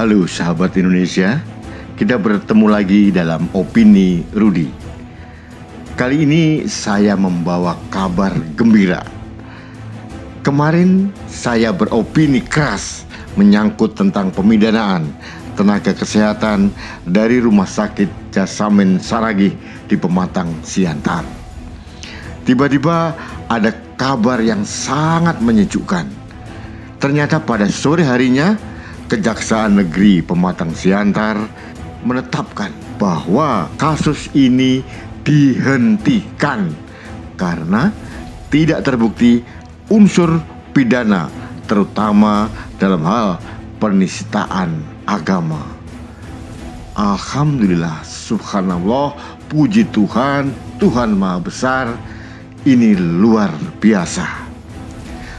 Halo sahabat Indonesia, kita bertemu lagi dalam Opini Rudi. Kali ini saya membawa kabar gembira. Kemarin saya beropini keras menyangkut tentang pemidanaan tenaga kesehatan dari Rumah Sakit Jasamen Saragih di Pematang Siantar. Tiba-tiba ada kabar yang sangat menyejukkan. Ternyata pada sore harinya Kejaksaan Negeri Pematang Siantar menetapkan bahwa kasus ini dihentikan karena tidak terbukti unsur pidana, terutama dalam hal penistaan agama. Alhamdulillah, subhanallah, puji Tuhan, Tuhan Maha Besar. Ini luar biasa,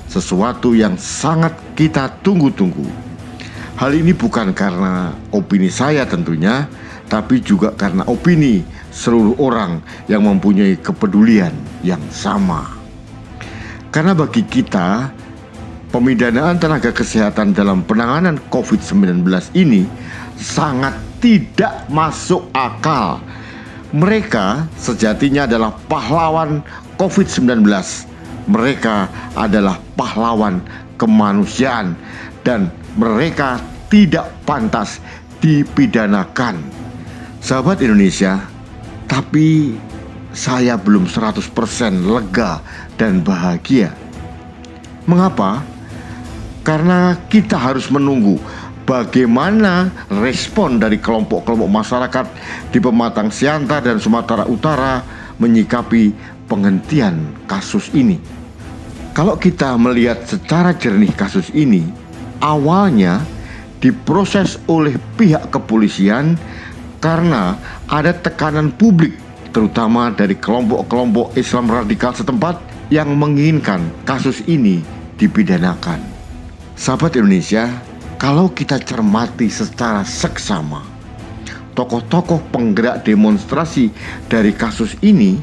sesuatu yang sangat kita tunggu-tunggu. Hal ini bukan karena opini saya tentunya, tapi juga karena opini seluruh orang yang mempunyai kepedulian yang sama. Karena bagi kita, pemidanaan tenaga kesehatan dalam penanganan COVID-19 ini sangat tidak masuk akal. Mereka sejatinya adalah pahlawan COVID-19. Mereka adalah pahlawan kemanusiaan dan mereka tidak pantas dipidanakan. Sahabat Indonesia, tapi saya belum 100% lega dan bahagia. Mengapa? Karena kita harus menunggu bagaimana respon dari kelompok-kelompok masyarakat di Pematang Siantar dan Sumatera Utara menyikapi penghentian kasus ini. Kalau kita melihat secara jernih kasus ini, awalnya diproses oleh pihak kepolisian karena ada tekanan publik, terutama dari kelompok-kelompok Islam radikal setempat yang menginginkan kasus ini dipidanakan. Sahabat Indonesia, kalau kita cermati secara seksama, tokoh-tokoh penggerak demonstrasi dari kasus ini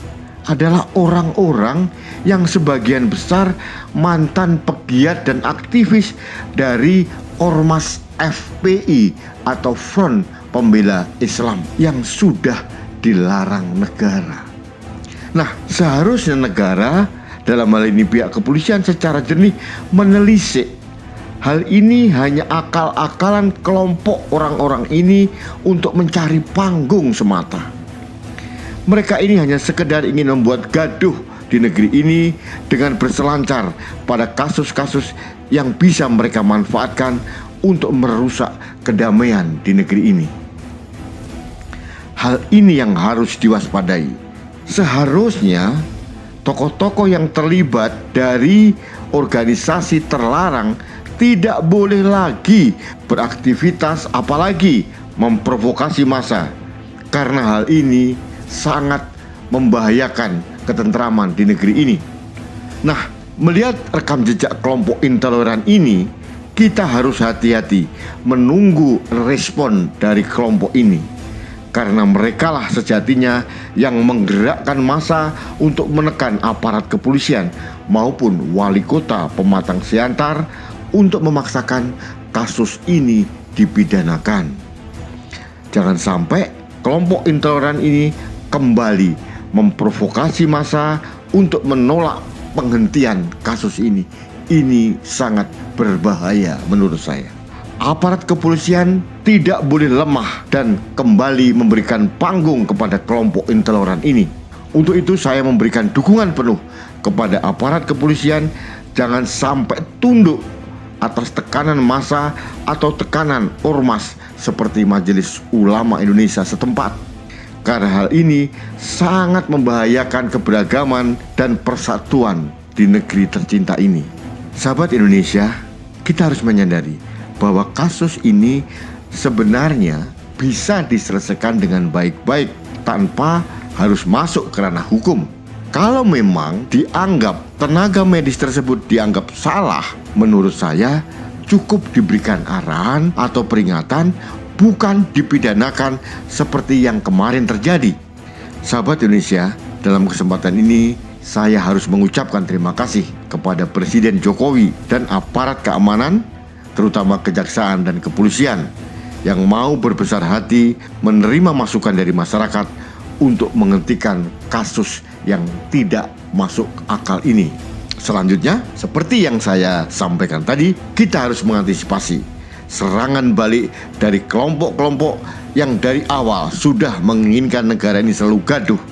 adalah orang-orang yang sebagian besar mantan pegiat dan aktivis dari Ormas FPI atau Front Pembela Islam yang sudah dilarang negara. Nah, seharusnya negara, dalam hal ini pihak kepolisian, secara jernih menelisik hal ini hanya akal-akalan kelompok orang-orang ini untuk mencari panggung semata. Mereka ini hanya sekedar ingin membuat gaduh di negeri ini dengan berselancar pada kasus-kasus yang bisa mereka manfaatkan untuk merusak kedamaian di negeri ini. Hal ini yang harus diwaspadai. Seharusnya tokoh-tokoh yang terlibat dari organisasi terlarang tidak boleh lagi beraktivitas, apalagi memprovokasi massa, karena hal ini sangat membahayakan ketentraman di negeri ini. Nah, melihat rekam jejak kelompok intoleran ini, kita harus hati-hati menunggu respon dari kelompok ini, karena merekalah sejatinya yang menggerakkan massa untuk menekan aparat kepolisian maupun wali kota Pematang Siantar untuk memaksakan kasus ini dipidanakan. Jangan sampai kelompok intoleran ini kembali memprovokasi massa untuk menolak penghentian kasus ini. Ini sangat berbahaya menurut saya. Aparat kepolisian tidak boleh lemah dan kembali memberikan panggung kepada kelompok intoleran ini. Untuk itu saya memberikan dukungan penuh kepada aparat kepolisian, jangan sampai tunduk atas tekanan massa atau tekanan ormas seperti Majelis Ulama Indonesia setempat. Karena hal ini sangat membahayakan keberagaman dan persatuan di negeri tercinta ini. Sahabat Indonesia, kita harus menyadari bahwa kasus ini sebenarnya bisa diselesaikan dengan baik-baik tanpa harus masuk ke ranah hukum. Kalau memang dianggap tenaga medis tersebut dianggap salah, menurut saya cukup diberikan arahan atau peringatan, bukan dipidanakan seperti yang kemarin terjadi. Sahabat Indonesia, dalam kesempatan ini saya harus mengucapkan terima kasih kepada Presiden Jokowi dan aparat keamanan, terutama kejaksaan dan kepolisian, yang mau berbesar hati menerima masukan dari masyarakat untuk menghentikan kasus yang tidak masuk akal ini. Selanjutnya, seperti yang saya sampaikan tadi, kita harus mengantisipasi serangan balik dari kelompok-kelompok yang dari awal sudah menginginkan negara ini selalu gaduh.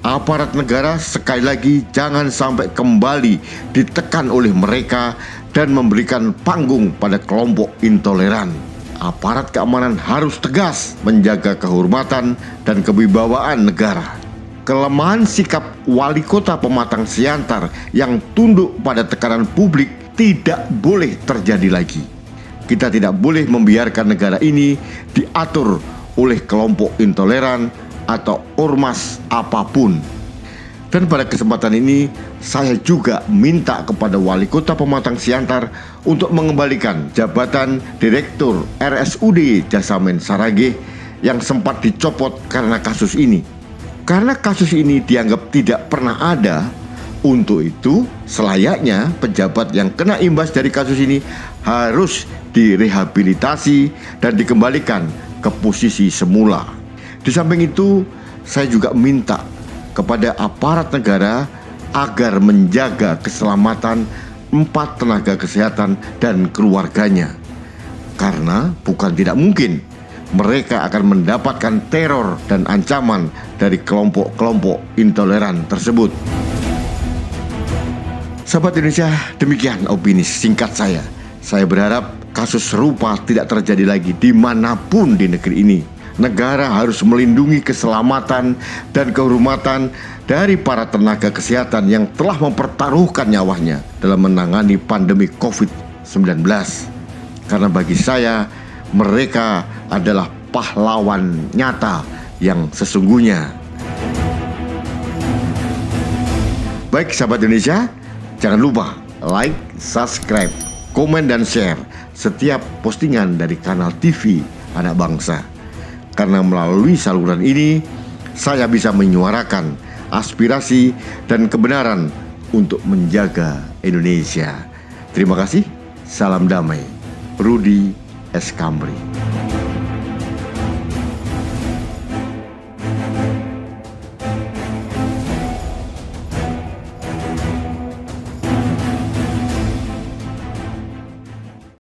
Aparat negara sekali lagi jangan sampai kembali ditekan oleh mereka dan memberikan panggung pada kelompok intoleran. Aparat keamanan harus tegas menjaga kehormatan dan kewibawaan negara. Kelemahan sikap wali kota Pematang Siantar yang tunduk pada tekanan publik tidak boleh terjadi lagi. Kita tidak boleh membiarkan negara ini diatur oleh kelompok intoleran atau ormas apapun. Dan pada kesempatan ini saya juga minta kepada wali kota Pematang Siantar untuk mengembalikan jabatan Direktur RSUD Jasamen Saragih yang sempat dicopot karena kasus ini. Karena kasus ini dianggap tidak pernah ada, untuk itu selayaknya pejabat yang kena imbas dari kasus ini harus direhabilitasi dan dikembalikan ke posisi semula. Di samping itu, saya juga minta kepada aparat negara agar menjaga keselamatan 4 tenaga kesehatan dan keluarganya. Karena bukan tidak mungkin mereka akan mendapatkan teror dan ancaman dari kelompok-kelompok intoleran tersebut. Sahabat Indonesia, demikian opini singkat saya. Saya berharap kasus serupa tidak terjadi lagi dimanapun di negeri ini. Negara harus melindungi keselamatan dan kehormatan dari para tenaga kesehatan yang telah mempertaruhkan nyawanya dalam menangani pandemi COVID-19. Karena bagi saya, mereka adalah pahlawan nyata yang sesungguhnya. Baik sahabat Indonesia, jangan lupa like, subscribe, komen dan share setiap postingan dari kanal TV Anak Bangsa. Karena melalui saluran ini, saya bisa menyuarakan aspirasi dan kebenaran untuk menjaga Indonesia. Terima kasih, salam damai. Rudi S. Kamri.